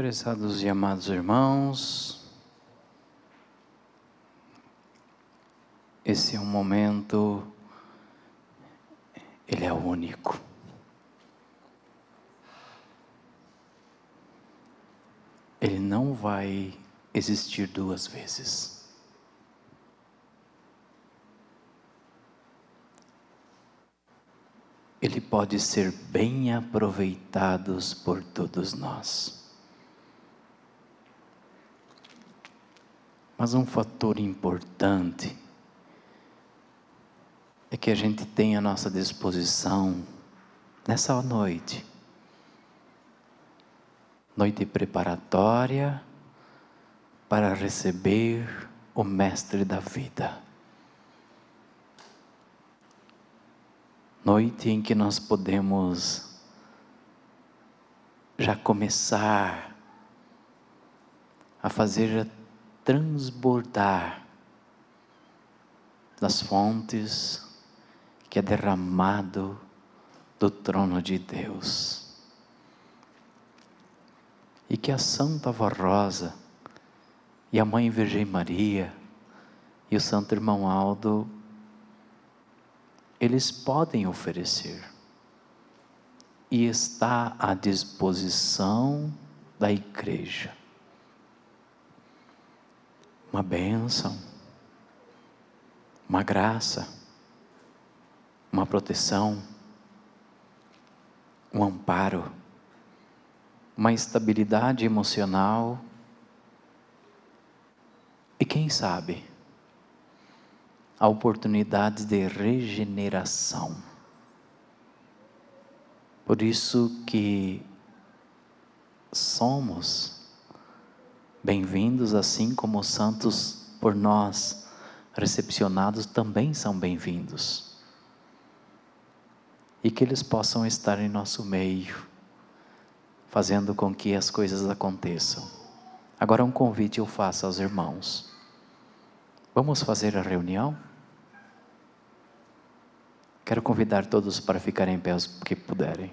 Prezados e amados irmãos, esse é um momento, ele é único. Ele não vai existir duas vezes. Ele pode ser bem aproveitado por todos nós. Mas um fator importante é que a gente tenha à nossa disposição, nessa noite preparatória para receber o Mestre da vida. Noite em que nós podemos já começar a fazer transbordar das fontes que é derramado do trono de Deus. E que a Santa Avó Rosa e a Mãe Virgem Maria e o Santo Irmão Aldo, eles podem oferecer e está à disposição da igreja. Uma bênção, uma graça, uma proteção, um amparo, uma estabilidade emocional e quem sabe, a oportunidade de regeneração. Por isso que somos bem-vindos, assim como os santos por nós recepcionados também são bem-vindos. E que eles possam estar em nosso meio, fazendo com que as coisas aconteçam. Agora um convite eu faço aos irmãos. Vamos fazer a reunião? Quero convidar todos para ficarem em pé os que puderem.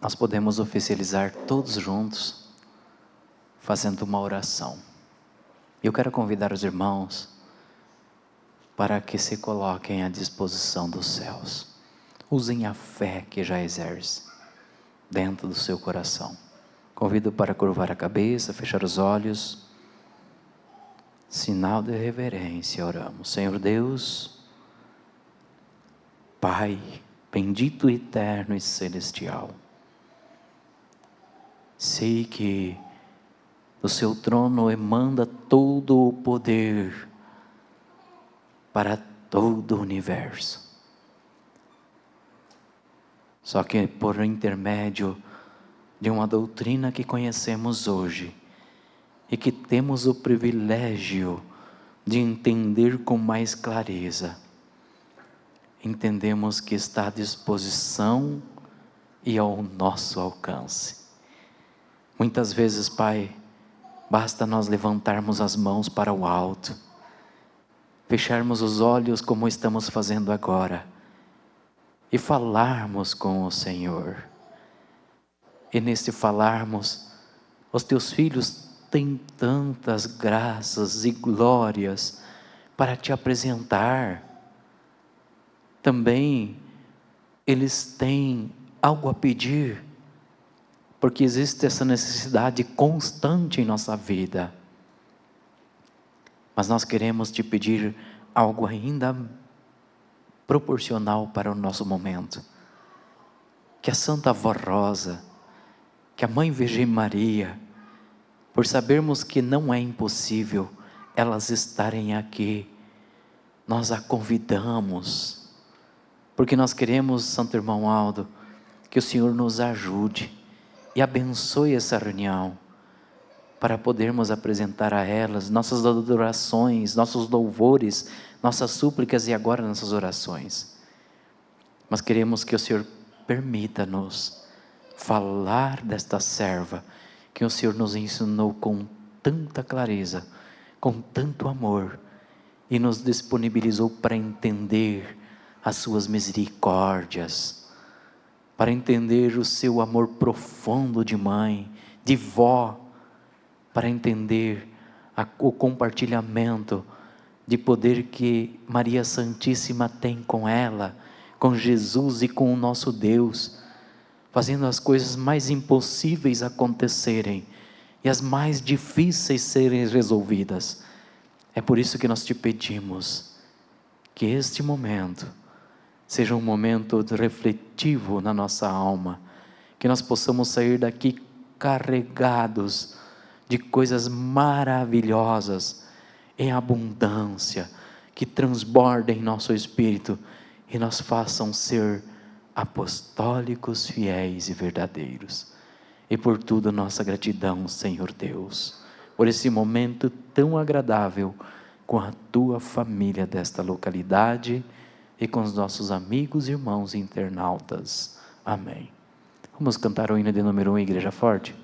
Nós podemos oficializar todos juntos, fazendo uma oração. Eu quero convidar os irmãos para que se coloquem à disposição dos céus. Usem a fé que já exerce dentro do seu coração. Convido para curvar a cabeça, fechar os olhos. Sinal de reverência, oramos. Senhor Deus, Pai, bendito, eterno e celestial. Sei que do seu trono emana todo o poder para todo o universo. Só que por intermédio de uma doutrina que conhecemos hoje e que temos o privilégio de entender com mais clareza, entendemos que está à disposição e ao nosso alcance. Muitas vezes, Pai, basta nós levantarmos as mãos para o alto, fecharmos os olhos como estamos fazendo agora e falarmos com o Senhor. E nesse falarmos, os teus filhos têm tantas graças e glórias para te apresentar. Também eles têm algo a pedir, porque existe essa necessidade constante em nossa vida. Mas nós queremos te pedir algo ainda proporcional para o nosso momento. Que a Santa Avó Rosa, que a Mãe Virgem Maria, por sabermos que não é impossível elas estarem aqui, nós a convidamos, porque nós queremos, Santo Irmão Aldo, que o Senhor nos ajude e abençoe essa reunião, para podermos apresentar a elas nossas adorações, nossos louvores, nossas súplicas e agora nossas orações. Mas queremos que o Senhor permita-nos falar desta serva, que o Senhor nos ensinou com tanta clareza, com tanto amor, e nos disponibilizou para entender as suas misericórdias, para entender o seu amor profundo de mãe, de vó, para entender o compartilhamento de poder que Maria Santíssima tem com ela, com Jesus e com o nosso Deus, fazendo as coisas mais impossíveis acontecerem e as mais difíceis serem resolvidas. É por isso que nós te pedimos que este momento seja um momento refletivo na nossa alma, que nós possamos sair daqui carregados de coisas maravilhosas, em abundância, que transbordem em nosso espírito e nos façam ser apostólicos, fiéis e verdadeiros. E por tudo nossa gratidão, Senhor Deus, por esse momento tão agradável com a tua família desta localidade e com os nossos amigos e irmãos internautas. Amém. Vamos cantar o hino de número 1, Igreja Forte?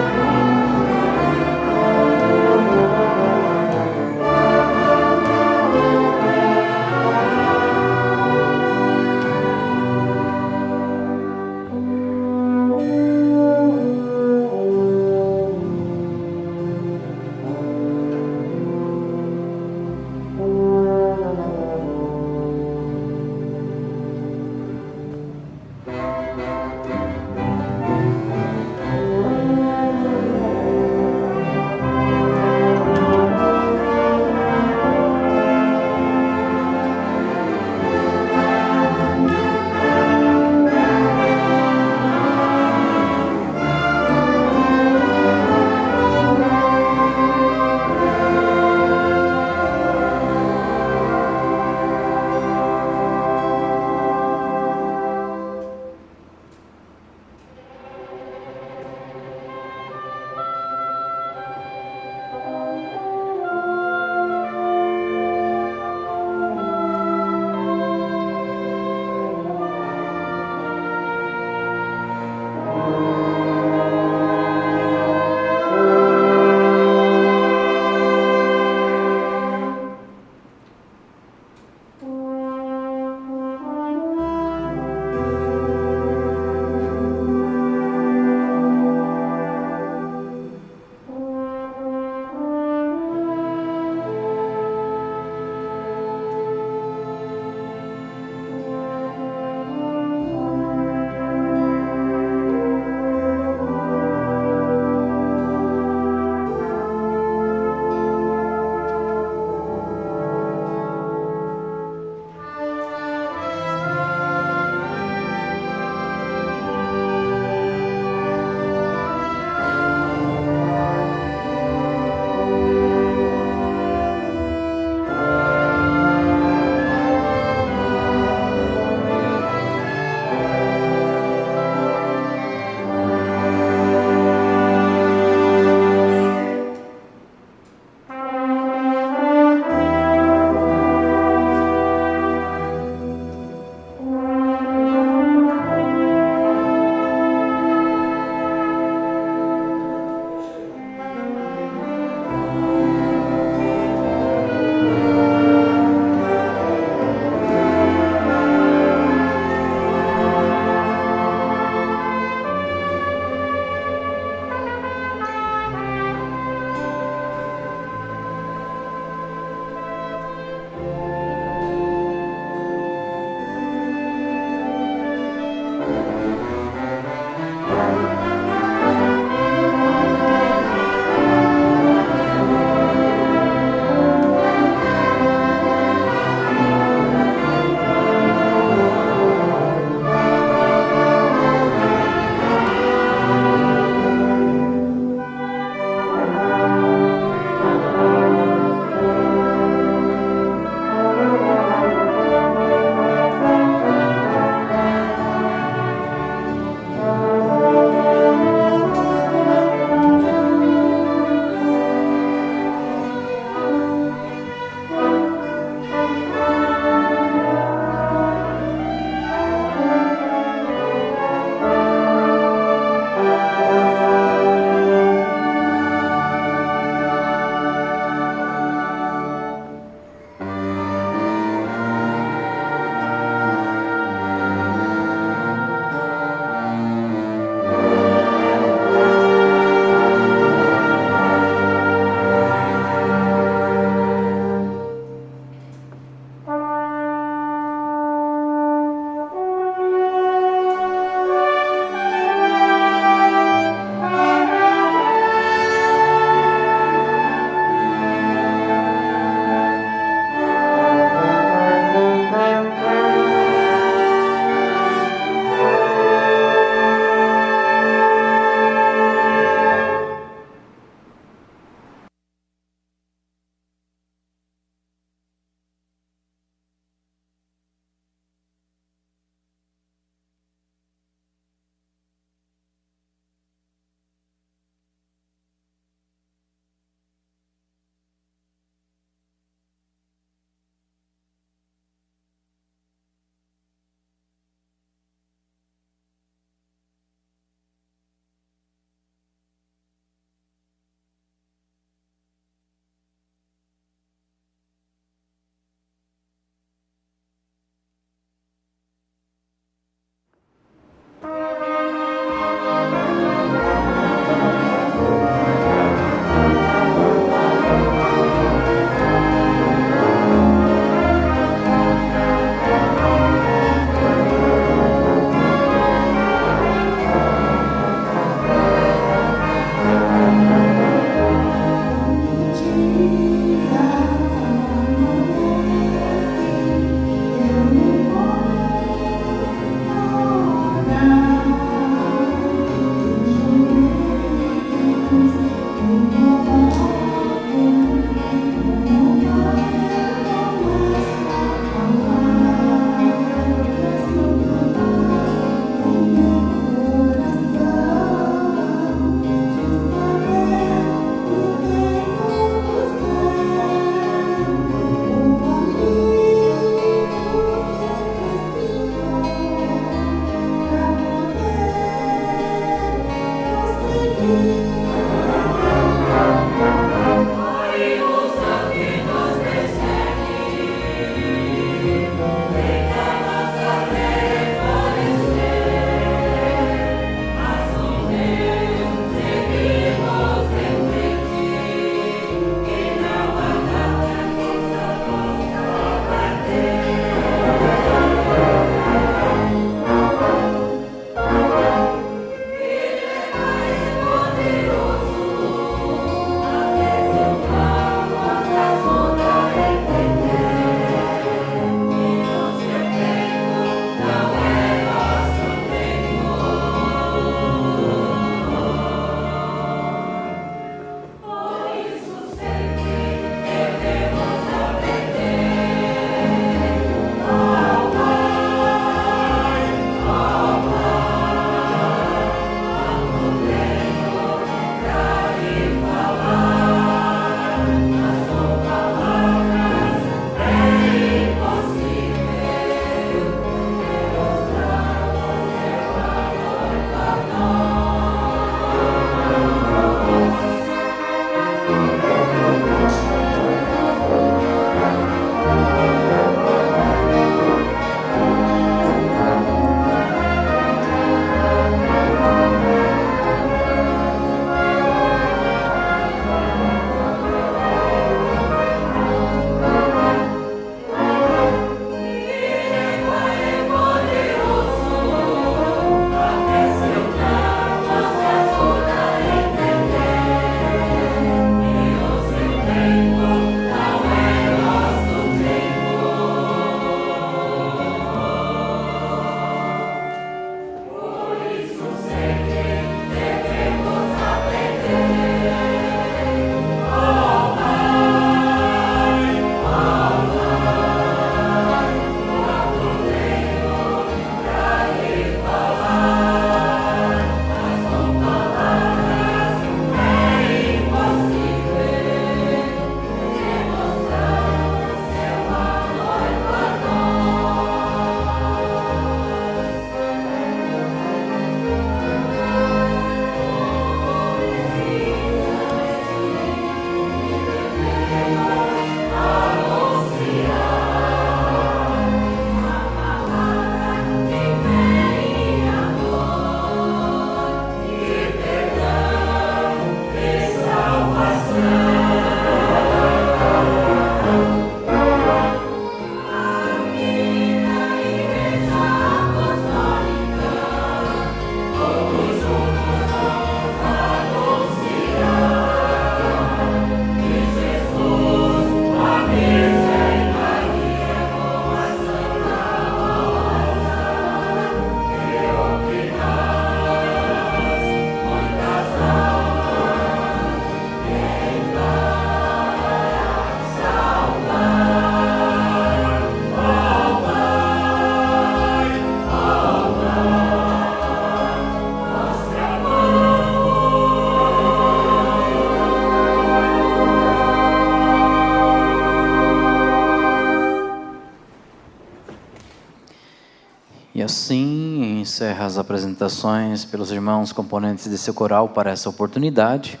E assim encerra as apresentações pelos irmãos componentes desse coral para essa oportunidade.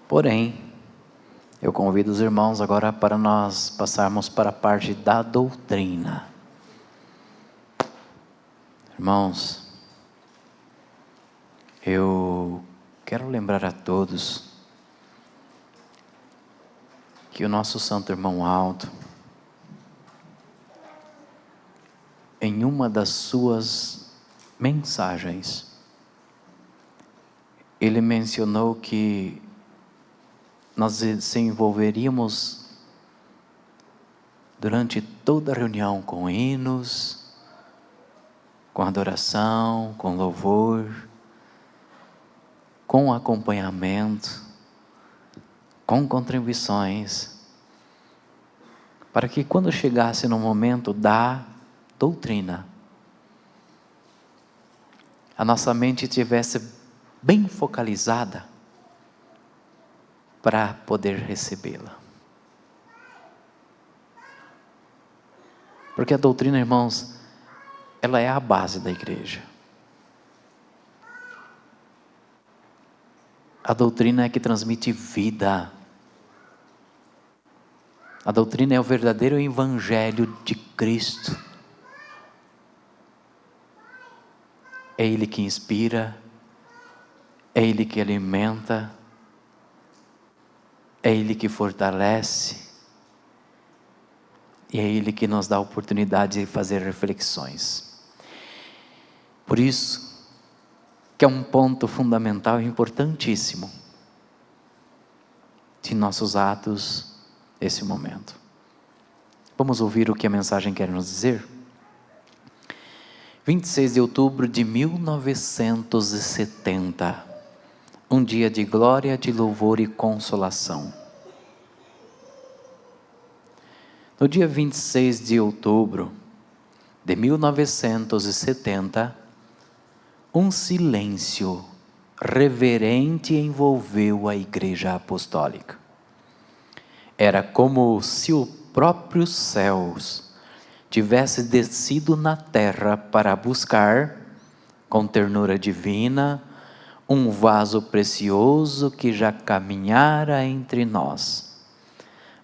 Porém, eu convido os irmãos agora para nós passarmos para a parte da doutrina. Irmãos, eu quero lembrar a todos que o nosso santo irmão Aldo, em uma das suas mensagens, ele mencionou que nós desenvolveríamos durante toda a reunião com hinos, com adoração, com louvor, com acompanhamento, com contribuições, para que quando chegasse no momento da doutrina, a nossa mente estivesse bem focalizada para poder recebê-la. Porque a doutrina, irmãos, ela é a base da igreja. A doutrina é que transmite vida. A doutrina é o verdadeiro evangelho de Cristo. É Ele que inspira, é Ele que alimenta, é Ele que fortalece, e é Ele que nos dá a oportunidade de fazer reflexões. Por isso, que é um ponto fundamental e importantíssimo de nossos atos, esse momento. Vamos ouvir o que a mensagem quer nos dizer? 26 de outubro de 1970, um dia de glória, de louvor e consolação. No dia 26 de outubro de 1970, um silêncio reverente envolveu a Igreja Apostólica. Era como se os próprios céus tivesse descido na terra para buscar, com ternura divina, um vaso precioso que já caminhara entre nós,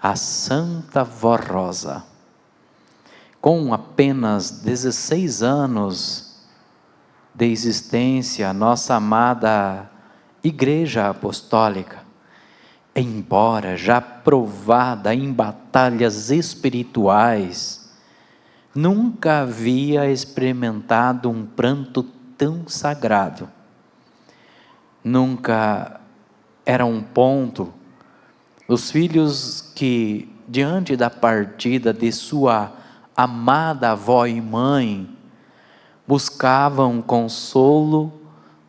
a Santa Vó Rosa. Com apenas 16 anos de existência, nossa amada Igreja Apostólica, embora já provada em batalhas espirituais, nunca havia experimentado um pranto tão sagrado. Nunca era um ponto os filhos que, diante da partida de sua amada avó e mãe, buscavam consolo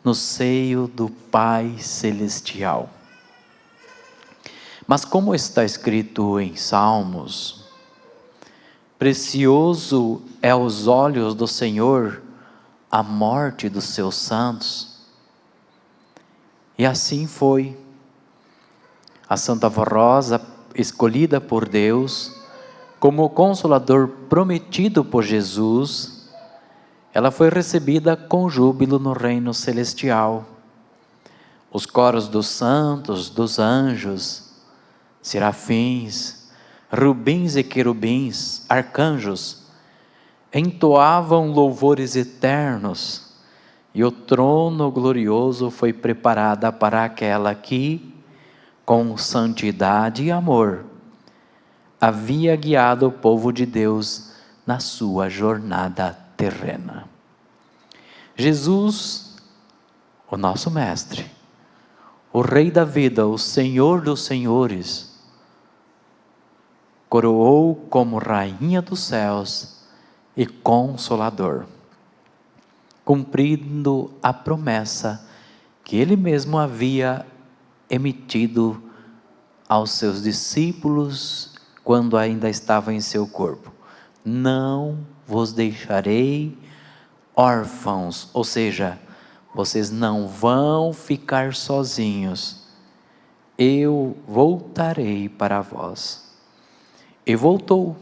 no seio do Pai Celestial. Mas como está escrito em Salmos, precioso é aos olhos do Senhor a morte dos seus santos. E assim foi. A Santa Vó Rosa, escolhida por Deus, como o Consolador prometido por Jesus, ela foi recebida com júbilo no reino celestial. Os coros dos santos, dos anjos, serafins, rubins e querubins, arcanjos, entoavam louvores eternos, e o trono glorioso foi preparada para aquela que, com santidade e amor, havia guiado o povo de Deus na sua jornada terrena. Jesus, o nosso Mestre, o Rei da vida, o Senhor dos senhores, coroou como Rainha dos céus e Consolador, cumprindo a promessa que Ele mesmo havia emitido aos seus discípulos quando ainda estava em seu corpo: não vos deixarei órfãos, ou seja, vocês não vão ficar sozinhos, eu voltarei para vós. E voltou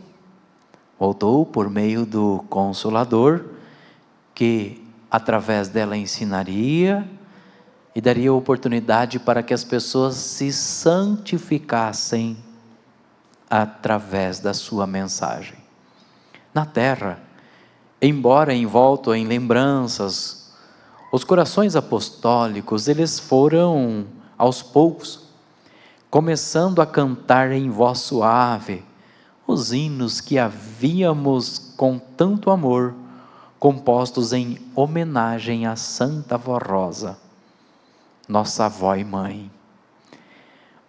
por meio do Consolador, que através dela ensinaria e daria oportunidade para que as pessoas se santificassem através da sua mensagem. Na terra, embora envolto em lembranças, os corações apostólicos, eles foram, aos poucos, começando a cantar em voz suave os hinos que havíamos com tanto amor compostos em homenagem à Santa Avó Rosa, nossa avó e mãe.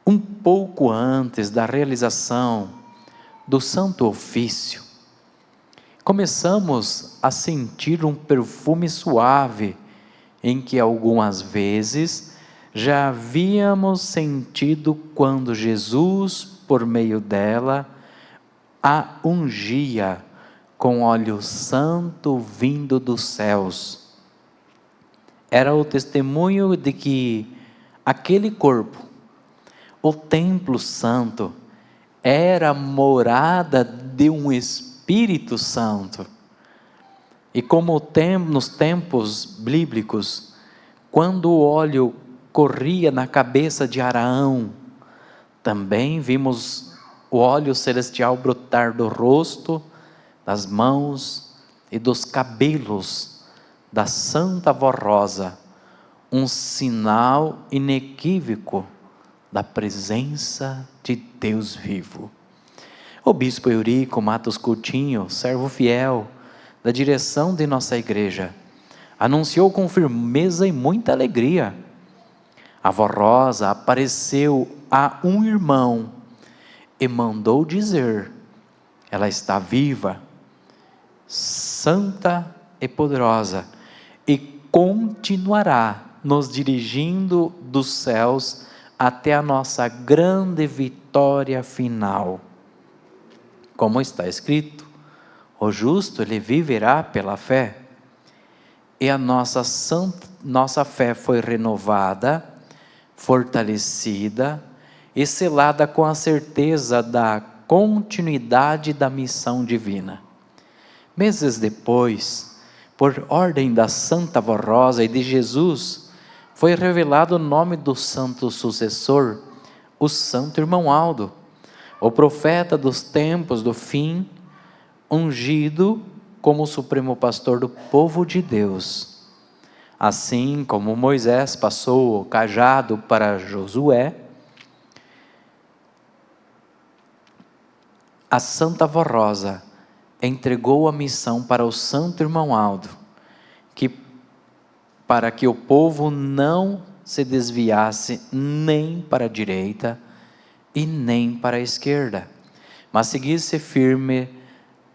Um pouco antes da realização do Santo Ofício, começamos a sentir um perfume suave, em que algumas vezes já havíamos sentido quando Jesus, por meio dela, a ungia com óleo santo vindo dos céus. Era o testemunho de que aquele corpo, o templo santo, era morada de um Espírito Santo. E como nos tempos bíblicos, quando o óleo corria na cabeça de Araão, também vimos o óleo celestial brotar do rosto, das mãos e dos cabelos da Santa Avó Rosa, um sinal inequívoco da presença de Deus vivo. O bispo Eurico Matos Coutinho, servo fiel da direção de nossa igreja, anunciou com firmeza e muita alegria: a Avó Rosa apareceu a um irmão e mandou dizer: ela está viva, santa e poderosa, e continuará nos dirigindo dos céus até a nossa grande vitória final. Como está escrito, o justo ele viverá pela fé. E a nossa fé foi renovada, fortalecida e selada com a certeza da continuidade da missão divina. Meses depois, por ordem da Santa Avó Rosa e de Jesus, foi revelado o nome do santo sucessor, o Santo Irmão Aldo, o profeta dos tempos do fim, ungido como supremo pastor do povo de Deus. Assim como Moisés passou o cajado para Josué, a Santa Avó Rosa entregou a missão para o Santo Irmão Aldo, para que o povo não se desviasse nem para a direita e nem para a esquerda, mas seguisse firme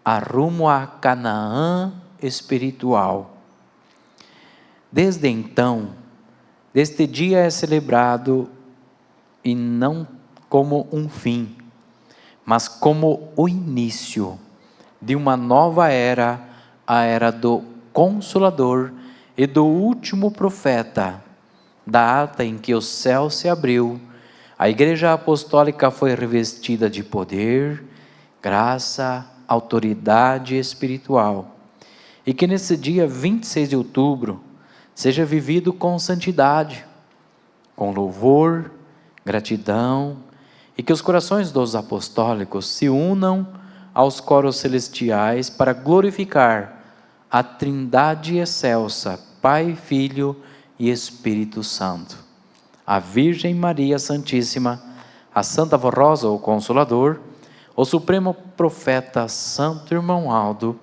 a rumo a Canaã espiritual. Desde então, este dia é celebrado e não como um fim, mas como o início de uma nova era, a era do Consolador e do último profeta, data em que o céu se abriu, a Igreja Apostólica foi revestida de poder, graça, autoridade espiritual, e que nesse dia 26 de outubro seja vivido com santidade, com louvor, gratidão, e que os corações dos apostólicos se unam aos coros celestiais para glorificar a Trindade excelsa, Pai, Filho e Espírito Santo. A Virgem Maria Santíssima, a Santa Avó Rosa, o Consolador, o Supremo Profeta Santo Irmão Aldo,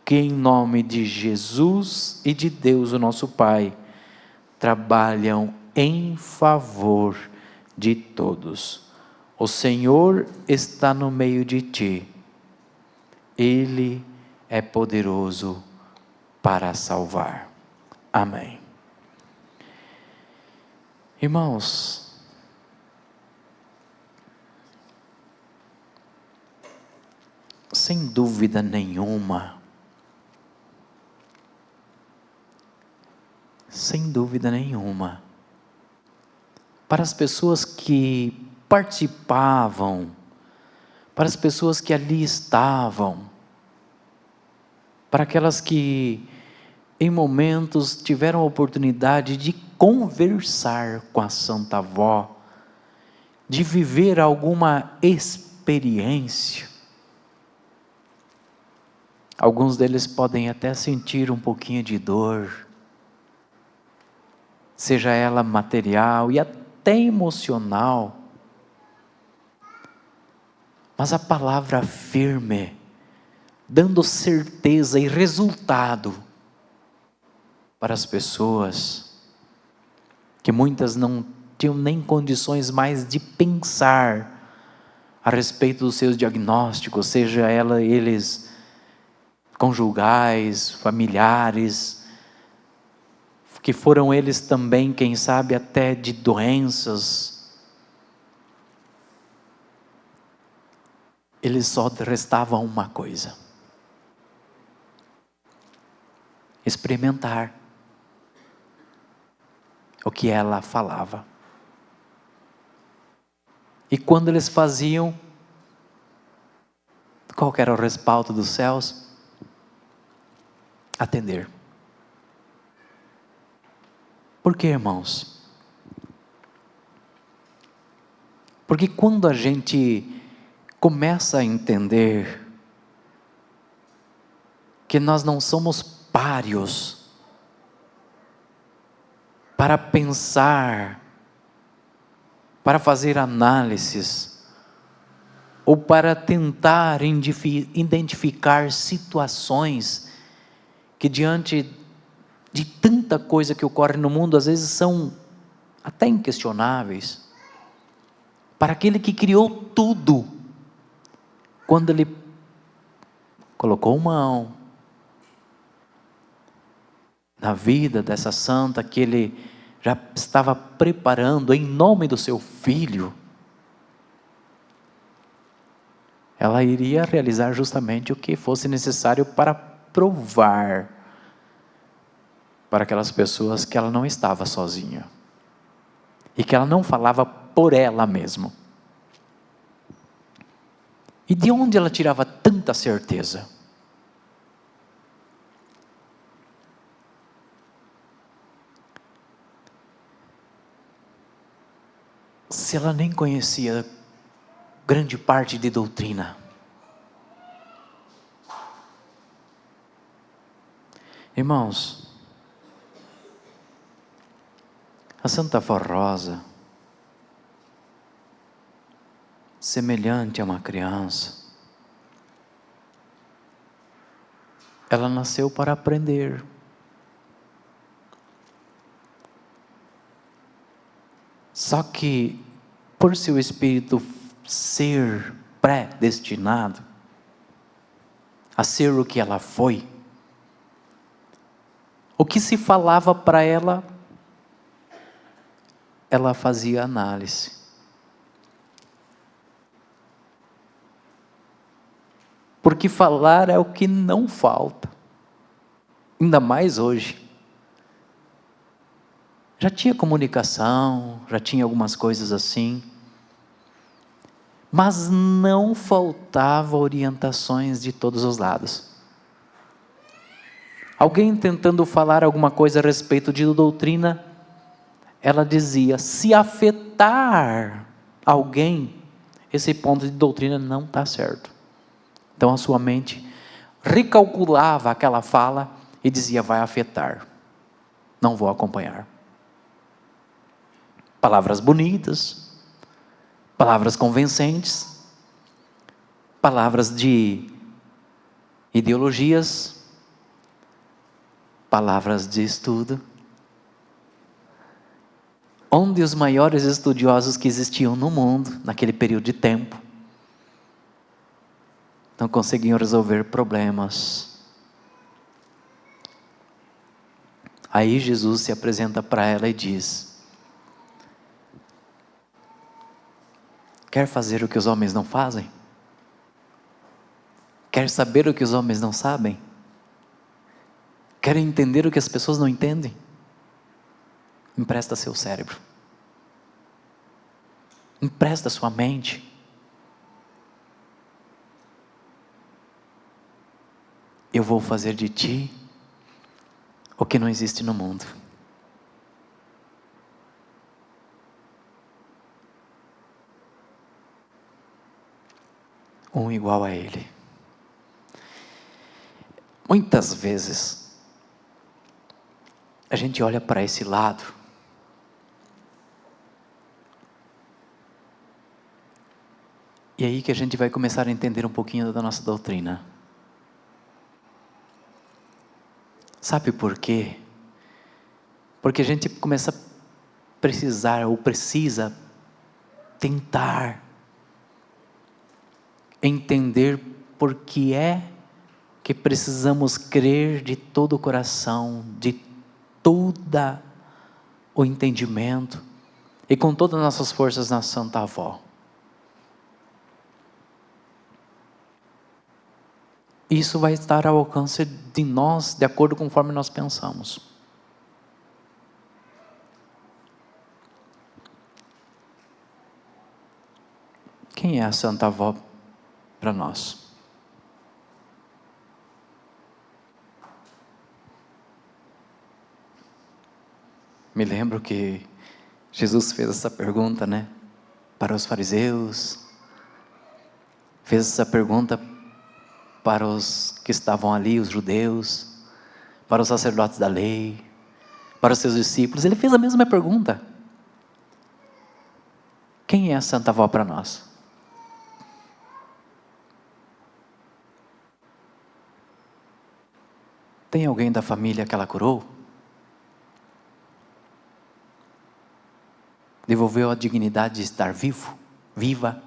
que em nome de Jesus e de Deus o nosso Pai, trabalham em favor de todos. O Senhor está no meio de ti. Ele é poderoso para salvar. Amém. Irmãos, sem dúvida nenhuma, para as pessoas que participavam, para as pessoas que ali estavam, para aquelas que em momentos tiveram a oportunidade de conversar com a Santa Avó, de viver alguma experiência. Alguns deles podem até sentir um pouquinho de dor, seja ela material e até emocional. Mas a palavra firme, dando certeza e resultado para as pessoas, que muitas não tinham nem condições mais de pensar a respeito dos seus diagnósticos, seja eles conjugais, familiares, que foram eles também, quem sabe, até de doenças. Eles só restavam uma coisa: experimentar o que ela falava. E quando eles faziam, qual era o respaldo dos céus? Atender. Por quê, irmãos? Porque quando a gente começa a entender que nós não somos páreos para pensar, para fazer análises, ou para tentar identificar situações que, diante de tanta coisa que ocorre no mundo, às vezes são até inquestionáveis. Para aquele que criou tudo, quando Ele colocou mão na vida dessa santa, que Ele já estava preparando em nome do seu Filho, ela iria realizar justamente o que fosse necessário para provar para aquelas pessoas que ela não estava sozinha e que ela não falava por ela mesma. E de onde ela tirava tanta certeza? Se ela nem conhecia grande parte de doutrina. Irmãos, a Santa Avó Rosa, semelhante a uma criança, ela nasceu para aprender. Só que, por seu espírito ser predestinado a ser o que ela foi, o que se falava para ela, ela fazia análise. Porque falar é o que não falta, ainda mais hoje. Já tinha comunicação, já tinha algumas coisas assim, mas não faltava orientações de todos os lados. Alguém tentando falar alguma coisa a respeito de doutrina, ela dizia: se afetar alguém, esse ponto de doutrina não está certo. Então a sua mente recalculava aquela fala e dizia: vai afetar, não vou acompanhar. Palavras bonitas, palavras convincentes, palavras de ideologias, palavras de estudo, onde os maiores estudiosos que existiam no mundo, naquele período de tempo, não conseguiam resolver problemas. Aí Jesus se apresenta para ela e diz: quer fazer o que os homens não fazem? Quer saber o que os homens não sabem? Quer entender o que as pessoas não entendem? Empresta seu cérebro. Empresta sua mente. Eu vou fazer de ti o que não existe no mundo. Um igual a Ele. Muitas vezes, a gente olha para esse lado e é aí que a gente vai começar a entender um pouquinho da nossa doutrina. Sabe por quê? Porque a gente começa a precisar ou precisa tentar entender por que é que precisamos crer de todo o coração, de todo o entendimento e com todas as nossas forças na Santa Avó. Isso vai estar ao alcance de nós, de acordo com conforme nós pensamos. Quem é a Santa Avó para nós? Me lembro que Jesus fez essa pergunta, né? Para os fariseus. Fez essa pergunta para os que estavam ali, os judeus. Para os sacerdotes da lei. Para os seus discípulos. Ele fez a mesma pergunta. Quem é a Santa Avó para nós? Tem alguém da família que ela curou? Devolveu a dignidade de estar vivo, viva?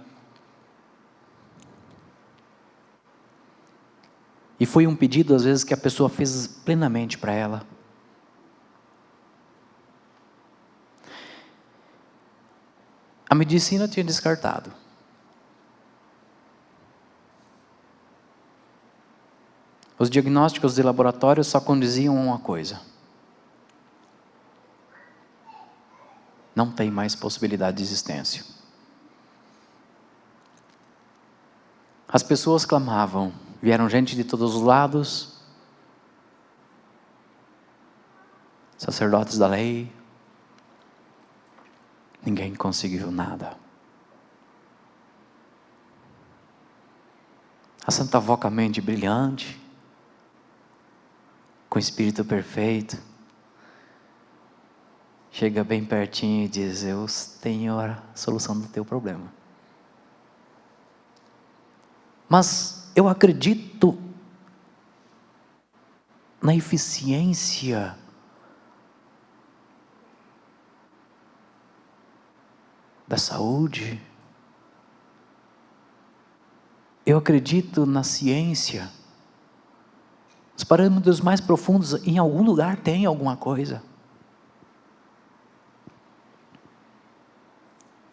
E foi um pedido, às vezes, que a pessoa fez plenamente para ela. A medicina tinha descartado. Os diagnósticos de laboratório só condiziam uma coisa: não tem mais possibilidade de existência. As pessoas clamavam, vieram gente de todos os lados, sacerdotes da lei, ninguém conseguiu nada. A Santa Avó com a mente brilhante, com o espírito perfeito, chega bem pertinho e diz: eu tenho a solução do teu problema. Mas eu acredito na eficiência da saúde. Eu acredito na ciência. Os parâmetros mais profundos, em algum lugar tem alguma coisa.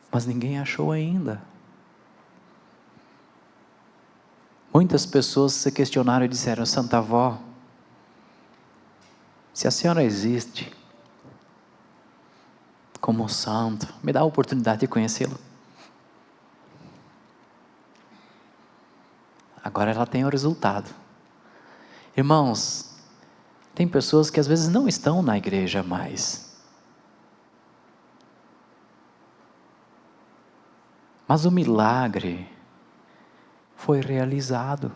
Mas ninguém achou ainda. Muitas pessoas se questionaram e disseram: Santa Avó, se a senhora existe como santo, me dá a oportunidade de conhecê-lo. Agora ela tem o resultado. Irmãos, tem pessoas que às vezes não estão na igreja mais. Mas o milagre foi realizado.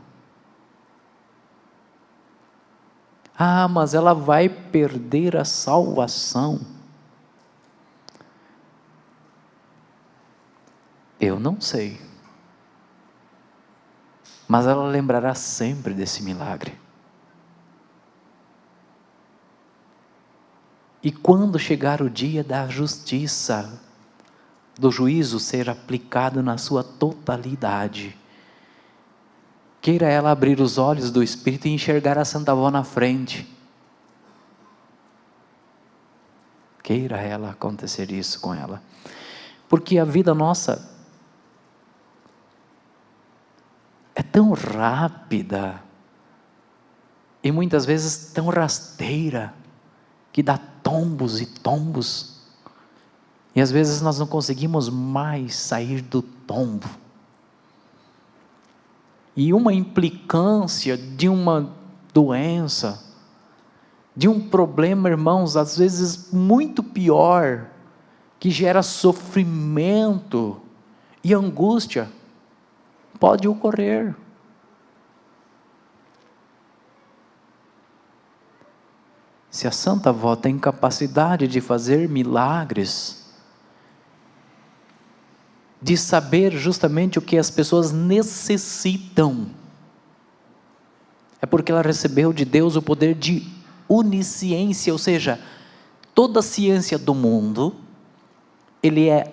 Ah, mas ela vai perder a salvação. Eu não sei. Mas ela lembrará sempre desse milagre. E quando chegar o dia da justiça, do juízo ser aplicado na sua totalidade, queira ela abrir os olhos do Espírito e enxergar a Santa Avó na frente. Queira ela acontecer isso com ela. Porque a vida nossa é tão rápida e muitas vezes tão rasteira que dá tombos e tombos. E às vezes nós não conseguimos mais sair do tombo. E uma implicância de uma doença de um problema, irmãos, às vezes muito pior, que gera sofrimento e angústia, pode ocorrer. Se a Santa Avó tem capacidade de fazer milagres, de saber justamente o que as pessoas necessitam, é porque ela recebeu de Deus o poder de onisciência, ou seja, toda a ciência do mundo,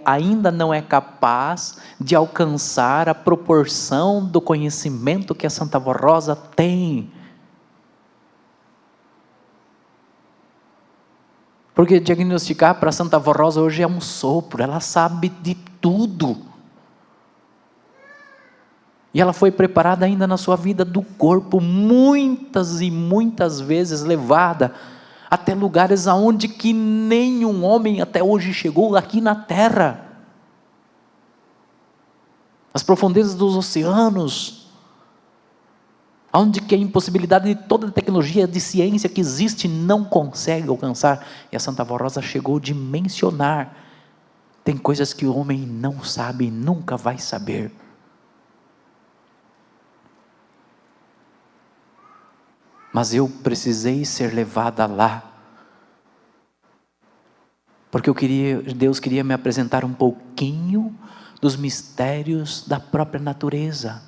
ainda não é capaz de alcançar a proporção do conhecimento que a Santa Avó Rosa tem. Porque diagnosticar para a Santa Avó Rosa hoje é um sopro, ela sabe de tudo. E ela foi preparada ainda na sua vida do corpo, muitas e muitas vezes levada até lugares aonde que nenhum homem até hoje chegou aqui na terra. As profundezas dos oceanos, aonde que a impossibilidade de toda a tecnologia de ciência que existe não consegue alcançar. E a Santa Avó Rosa chegou a dimensionar. Tem coisas que o homem não sabe e nunca vai saber. Mas eu precisei ser levada lá, porque Deus queria me apresentar um pouquinho dos mistérios da própria natureza,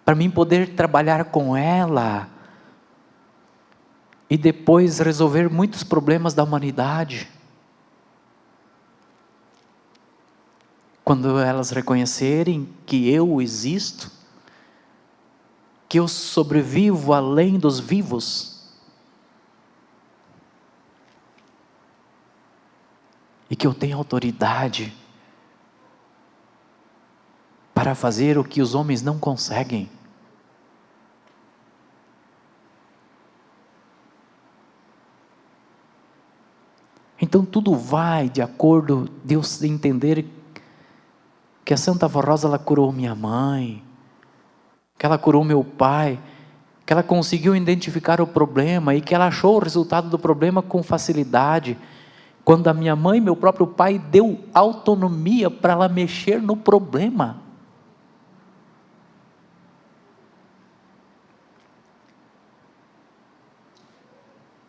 para mim poder trabalhar com ela, e depois resolver muitos problemas da humanidade. Quando elas reconhecerem que eu existo, que eu sobrevivo além dos vivos, e que eu tenho autoridade para fazer o que os homens não conseguem. Então tudo vai de acordo, Deus entender que a Santa Avó Rosa, ela curou minha mãe, que ela curou meu pai, que ela conseguiu identificar o problema e que ela achou o resultado do problema com facilidade, quando a minha mãe e meu próprio pai deu autonomia para ela mexer no problema.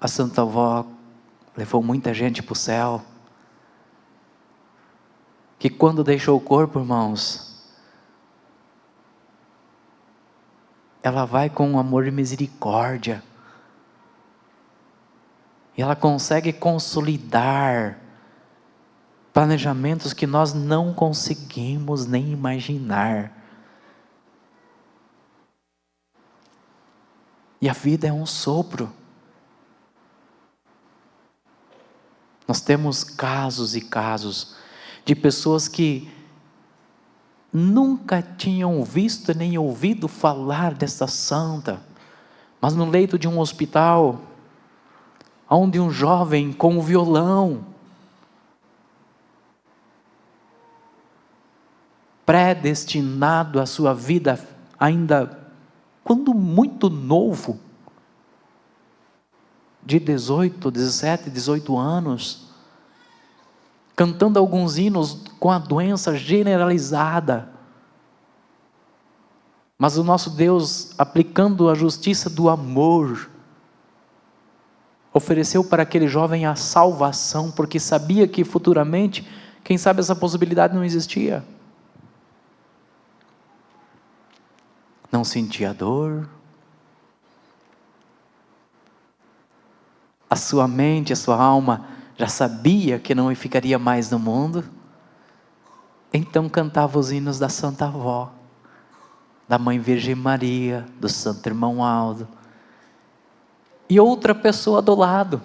A Santa Avó levou muita gente para o céu, que quando deixou o corpo, irmãos, ela vai com amor e misericórdia, e ela consegue consolidar planejamentos que nós não conseguimos nem imaginar. E a vida é um sopro. Nós temos casos e casos de pessoas que nunca tinham visto nem ouvido falar dessa santa, mas no leito de um hospital, onde um jovem com um violão, predestinado à sua vida ainda quando muito novo, de 17, 18 anos, cantando alguns hinos com a doença generalizada, mas o nosso Deus, aplicando a justiça do amor, ofereceu para aquele jovem a salvação, porque sabia que futuramente, quem sabe essa possibilidade não existia. Não sentia dor, a sua mente, a sua alma já sabia que não ficaria mais no mundo, então cantava os hinos da Santa Avó, da Mãe Virgem Maria, do Santo Irmão Aldo, e outra pessoa do lado.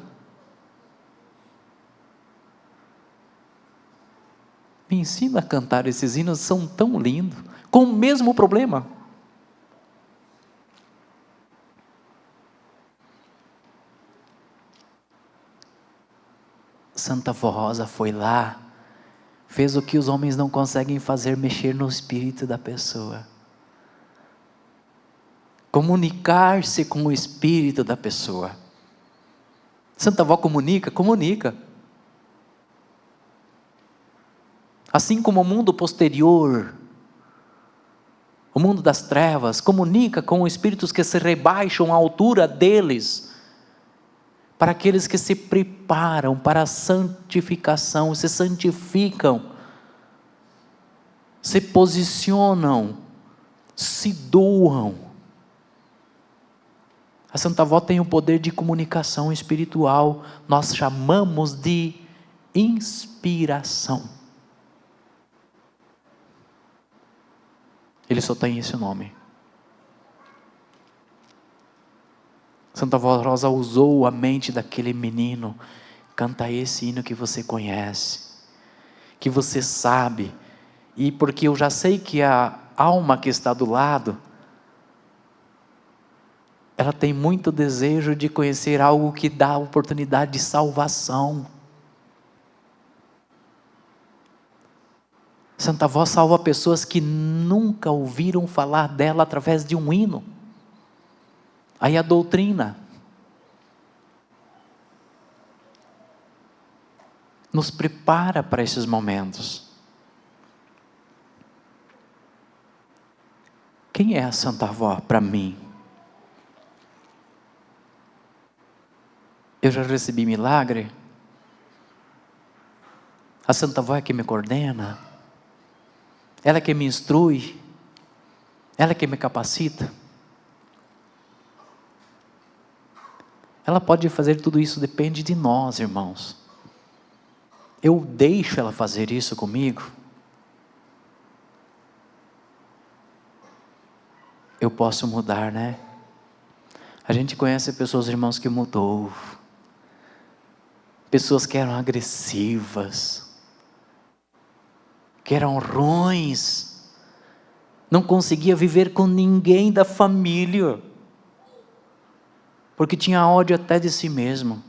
Me ensina a cantar esses hinos, são tão lindos, com o mesmo problema. Santa Avó Rosa foi lá, fez o que os homens não conseguem fazer, mexer no espírito da pessoa, comunicar-se com o espírito da pessoa. Santa Avó comunica? Comunica. Assim como o mundo posterior, o mundo das trevas, comunica com espíritos que se rebaixam à altura deles, para aqueles que se preparam para a santificação, se santificam, se posicionam, se doam. A Santa Avó tem o poder de comunicação espiritual, nós chamamos de inspiração. Ele só tem esse nome. Santa Avó Rosa usou a mente daquele menino. Canta esse hino que você conhece, que você sabe, e porque eu já sei que a alma que está do lado, ela tem muito desejo de conhecer algo que dá a oportunidade de salvação. Santa Avó salva pessoas que nunca ouviram falar dela através de um hino. Aí a doutrina nos prepara para esses momentos. Quem é a Santa Avó para mim? Eu já recebi milagre? A Santa Avó é que me coordena? Ela é que me instrui? Ela é que me capacita? Ela pode fazer tudo isso, depende de nós, irmãos. Eu deixo ela fazer isso comigo? Eu posso mudar, né? A gente conhece pessoas, irmãos, que mudou. Pessoas que eram agressivas, que eram ruins, não conseguia viver com ninguém da família, porque tinha ódio até de si mesmo.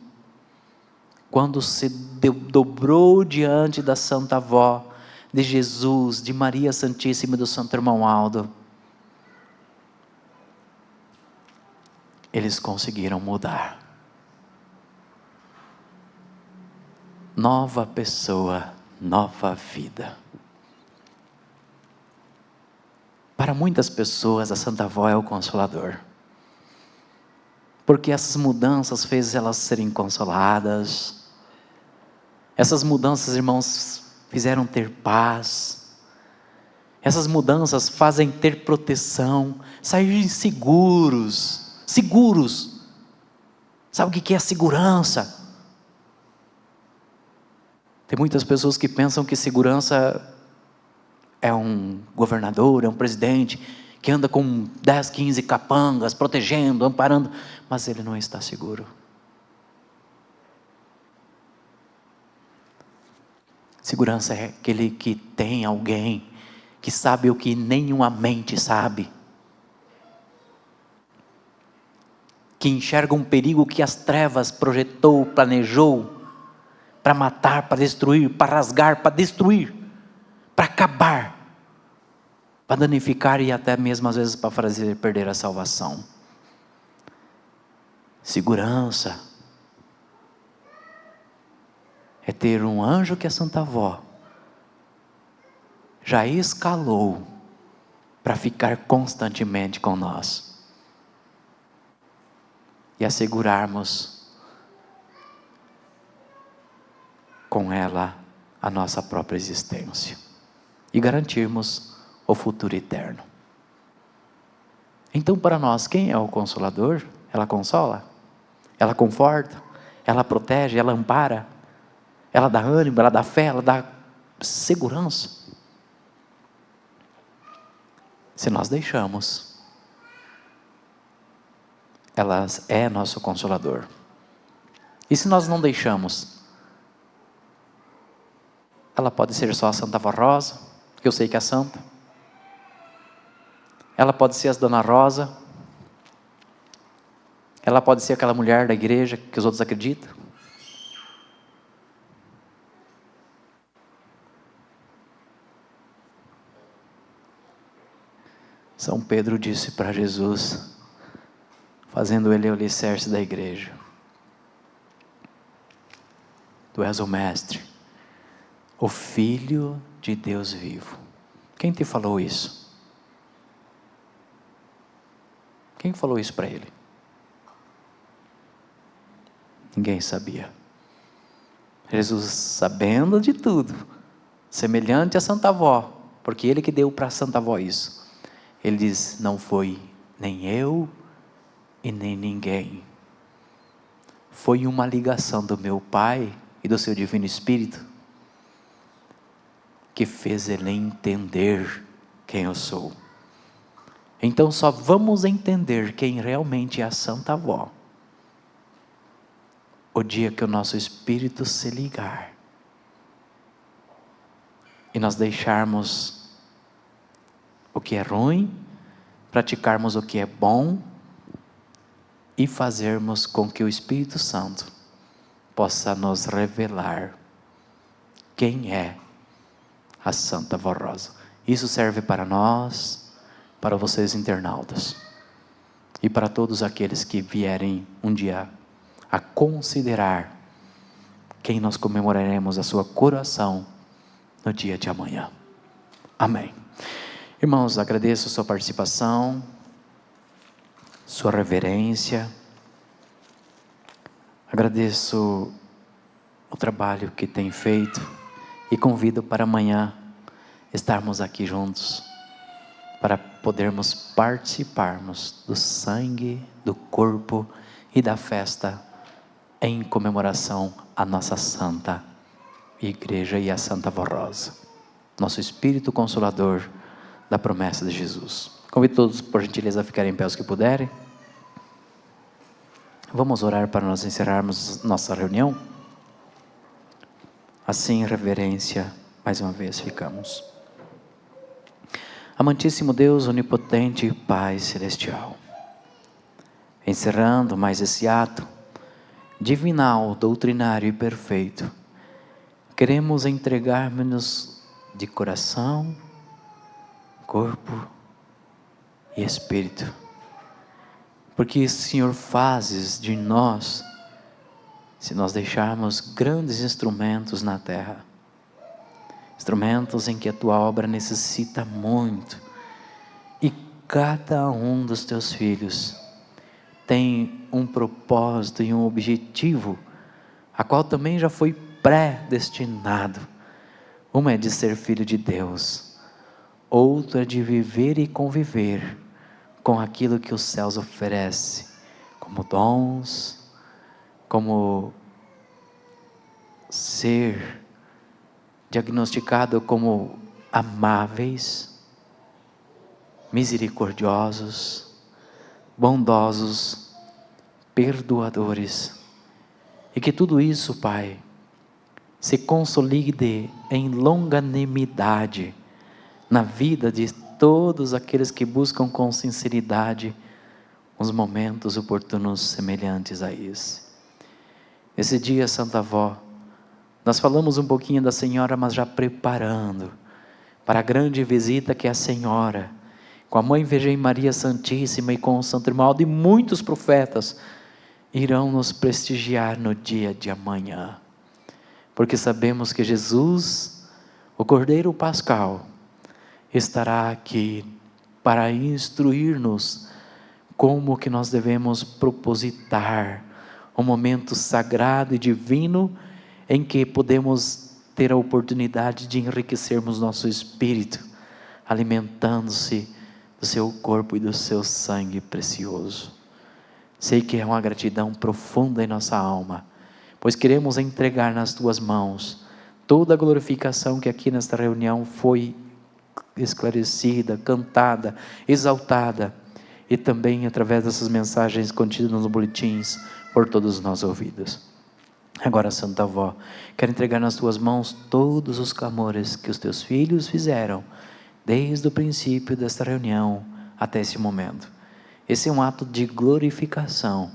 Quando se dobrou diante da Santa Avó, de Jesus, de Maria Santíssima e do Santo Irmão Aldo, eles conseguiram mudar. Nova pessoa, nova vida. Para muitas pessoas, a Santa Avó é o Consolador. Porque essas mudanças fez elas serem consoladas. Essas mudanças, irmãos, fizeram ter paz. Essas mudanças fazem ter proteção, sair seguros. Seguros. Sabe o que é segurança? Tem muitas pessoas que pensam que segurança é um governador, é um presidente, que anda com 10, 15 capangas, protegendo, amparando, mas ele não está seguro. Segurança é aquele que tem alguém, que sabe o que nenhuma mente sabe, que enxerga um perigo que as trevas projetou, planejou, para matar, para destruir, para rasgar, para destruir, para acabar, para danificar e até mesmo às vezes para fazer perder a salvação. Segurança é ter um anjo que a Santa Avó já escalou para ficar constantemente com nós e assegurarmos com ela a nossa própria existência e garantirmos o futuro eterno. Então, para nós, quem é o Consolador? Ela consola, ela conforta, ela protege, ela ampara, ela dá ânimo, ela dá fé, ela dá segurança. Se nós deixamos, ela é nosso Consolador. E se nós não deixamos, ela pode ser só a Santa Avó Rosa, que eu sei que é santa. Ela pode ser a Dona Rosa. Ela pode ser aquela mulher da igreja que os outros acreditam. São Pedro disse para Jesus, fazendo ele o alicerce da igreja: Tu és o Mestre, o Filho de Deus vivo. Quem te falou isso? Quem falou isso para ele? Ninguém sabia. Jesus, sabendo de tudo, semelhante à Santa Avó, porque ele que deu para a Santa Avó isso. Ele diz: não foi nem eu e nem ninguém. Foi uma ligação do meu Pai e do seu Divino Espírito que fez ele entender quem eu sou. Então só vamos entender quem realmente é a Santa Avó o dia que o nosso espírito se ligar e nós deixarmos o que é ruim, praticarmos o que é bom e fazermos com que o Espírito Santo possa nos revelar quem é a Santa Avó Rosa. Isso serve para nós, para vocês internautas e para todos aqueles que vierem um dia a considerar quem nós comemoraremos a sua coroação no dia de amanhã. Amém. Irmãos, agradeço a sua participação, sua reverência, agradeço o trabalho que tem feito e convido para amanhã estarmos aqui juntos para podermos participarmos do sangue, do corpo e da festa em comemoração à nossa Santa Igreja e à Santa Avó Rosa, nosso Espírito Consolador da promessa de Jesus. Convido todos, por gentileza, a ficarem em pé os que puderem. Vamos orar para nós encerrarmos nossa reunião. Assim, em reverência, mais uma vez ficamos. Amantíssimo Deus, onipotente Pai Celestial, encerrando mais esse ato divinal, doutrinário e perfeito, queremos entregar-nos de coração, corpo e espírito, porque Senhor, fazes de nós, se nós deixarmos grandes instrumentos na terra, instrumentos em que a Tua obra necessita muito, e cada um dos Teus filhos tem um propósito e um objetivo, a qual também já foi predestinado. Uma é de ser filho de Deus, outra é de viver e conviver com aquilo que os céus oferecem, como dons, como ser diagnosticado como amáveis, misericordiosos, bondosos, perdoadores, e que tudo isso, Pai, se consolide em longanimidade na vida de todos aqueles que buscam com sinceridade os momentos oportunos semelhantes a esse. Esse dia, Santa Avó, nós falamos um pouquinho da Senhora, mas já preparando para a grande visita que a Senhora, com a Mãe Virgem Maria Santíssima e com o Santo Irmaldo e muitos profetas, irão nos prestigiar no dia de amanhã. Porque sabemos que Jesus, o Cordeiro Pascal, estará aqui para instruir-nos como que nós devemos propositar um momento sagrado e divino em que podemos ter a oportunidade de enriquecermos nosso espírito, alimentando-se do seu corpo e do seu sangue precioso. Sei que é uma gratidão profunda em nossa alma, pois queremos entregar nas Tuas mãos toda a glorificação que aqui nesta reunião foi esclarecida, cantada, exaltada, e também através dessas mensagens contidas nos boletins por todos nós ouvidos. Agora, Santa Avó, quero entregar nas Tuas mãos todos os clamores que os Teus filhos fizeram desde o princípio desta reunião até esse momento. Esse é um ato de glorificação,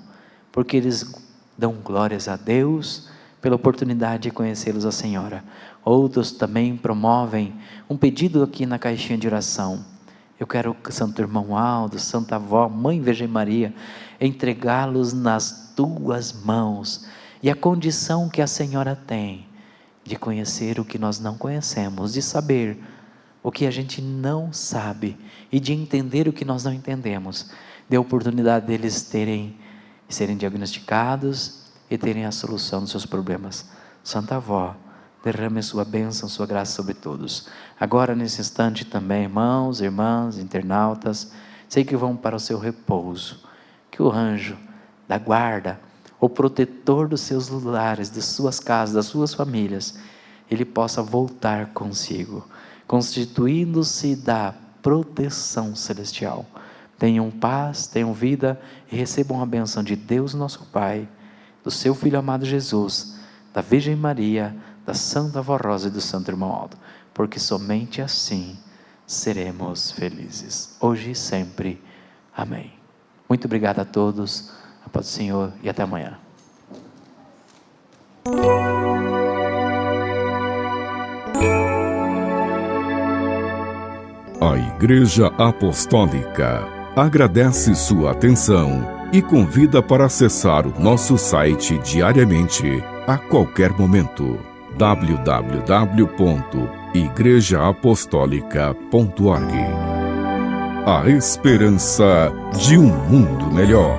porque eles dão glórias a Deus pela oportunidade de conhecê-los a Senhora. Outros também promovem um pedido aqui na caixinha de oração. Eu quero que Santo Irmão Aldo, Santa Avó, Mãe Virgem Maria, entregá-los nas Tuas mãos E a condição que a senhora tem de conhecer o que nós não conhecemos, de saber o que a gente não sabe e de entender o que nós não entendemos, dê a oportunidade deles serem diagnosticados e terem a solução dos seus problemas. Santa Avó, derrame a sua bênção, sua graça sobre todos. Agora, nesse instante também, irmãos, irmãs, internautas, sei que vão para o seu repouso, que o anjo da guarda, o protetor dos seus lares, de suas casas, das suas famílias, ele possa voltar consigo, constituindo-se da proteção celestial. Tenham paz, tenham vida e recebam a bênção de Deus nosso Pai, do seu Filho amado Jesus, da Virgem Maria, da Santa Avó Rosa e do Santo Irmão Aldo, porque somente assim seremos felizes, hoje e sempre. Amém. Muito obrigado a todos, a paz do Senhor e até amanhã. A Igreja Apostólica agradece sua atenção e convida para acessar o nosso site diariamente, a qualquer momento. www.igrejaapostólica.org. A esperança de um mundo melhor.